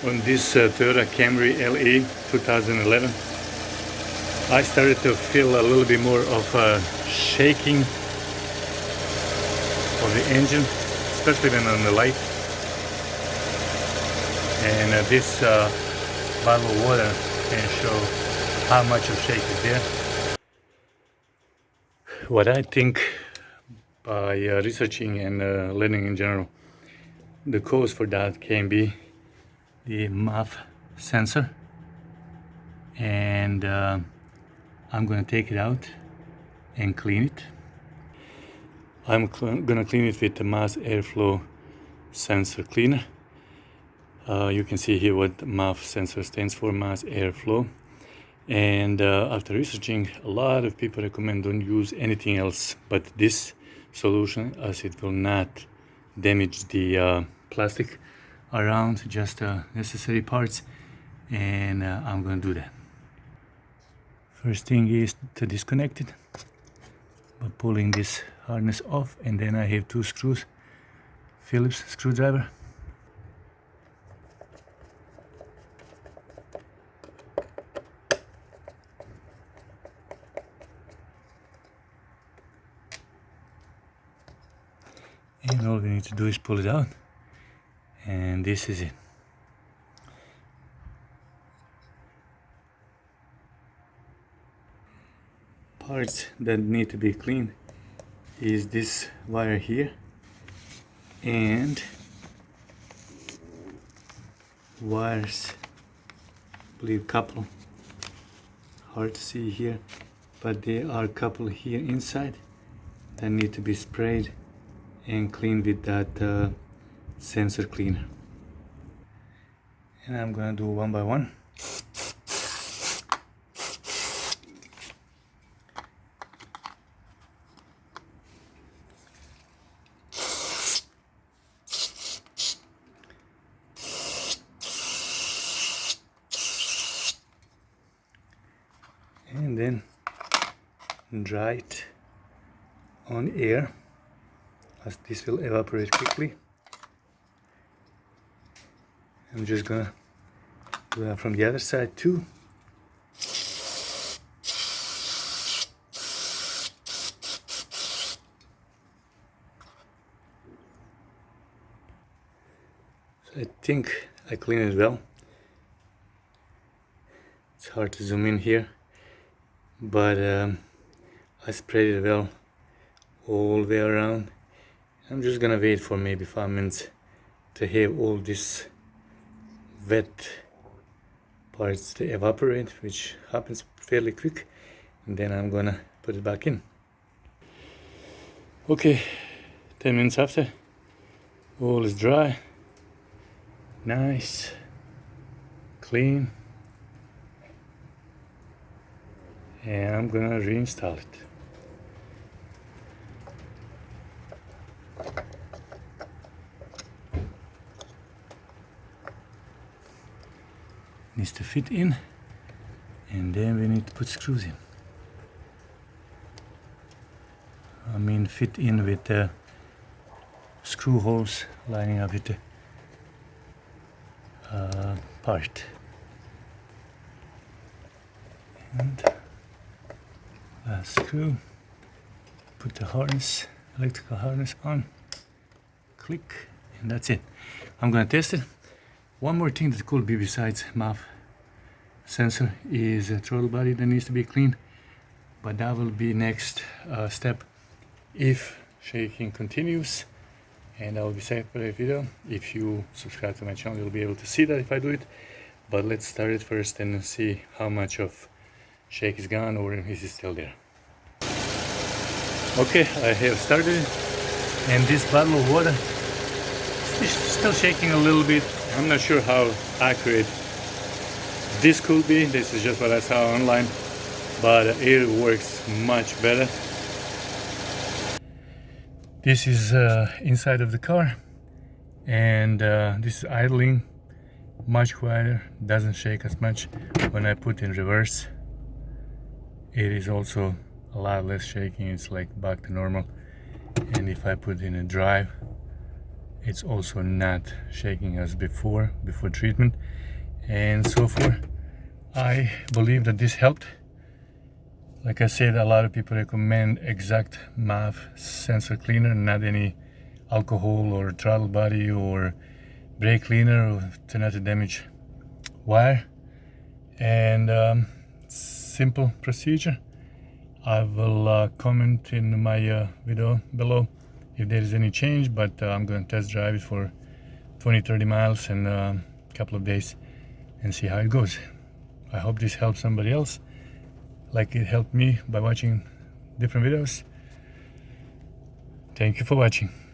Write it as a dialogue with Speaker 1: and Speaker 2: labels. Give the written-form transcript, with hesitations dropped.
Speaker 1: On this Toyota Camry LE 2011, I started to feel a little bit more of shaking of the engine, especially when on the light. And this bottle of water can show how much of shake is there. What I think by researching and learning in general, the cause for that can be the MAF sensor, and I'm gonna take it out and clean it. I'm gonna clean it with the mass airflow sensor cleaner. You can see here what MAF sensor stands for, mass airflow. And after researching, a lot of people recommend don't use anything else but this solution, as it will not damage the plastic around, just necessary parts. And I'm going to do that. First thing is to disconnect it by pulling this harness off, and then I have two screws, Phillips screwdriver. And all we need to do is pull it out, and this is it. Parts that need to be cleaned is this wire here and wires, I believe couple, hard to see here, but there are a couple here inside that need to be sprayed and cleaned with that sensor cleaner. And I'm gonna do one by one. And then dry it on air, as this will evaporate quickly. I'm just gonna do that from the other side too. So I think I cleaned it well. It's hard to zoom in here, but I sprayed it well all the way around. I'm just gonna wait for maybe 5 minutes to have all this wet parts to evaporate, which happens fairly quick, and then I'm gonna put it back in. Okay, 10 minutes after, all is dry, nice, clean, and I'm gonna reinstall it. Needs to fit in, and then we need to put screws in. I mean, fit in with the screw holes lining up with the part. And last screw, put the harness, electrical harness on, click, and that's it. I'm gonna test it. One more thing that could be besides MAF sensor is a throttle body that needs to be cleaned, but that will be next step if shaking continues, and that will be separate video. If you subscribe to my channel, you'll be able to see that if I do it. But let's start it first and see how much of shake is gone, or is it still there. Okay, I have started it, and this bottle of water is still shaking a little bit. I'm not sure how accurate this could be. This is just what I saw online, but it works much better. This is inside of the car, and this is idling much quieter, doesn't shake as much. When I put in reverse, it is also a lot less shaking. It's like back to normal. And if I put in a drive, it's also not shaking as before treatment. And so far I believe that this helped. Like I said, a lot of people recommend exact MAF sensor cleaner, not any alcohol or throttle body or brake cleaner to not damage wire. And simple procedure. I will comment in my video below if there is any change, but I'm going to test drive it for 20-30 miles in a couple of days and see how it goes. I hope this helps somebody else like it helped me by watching different videos. Thank you for watching.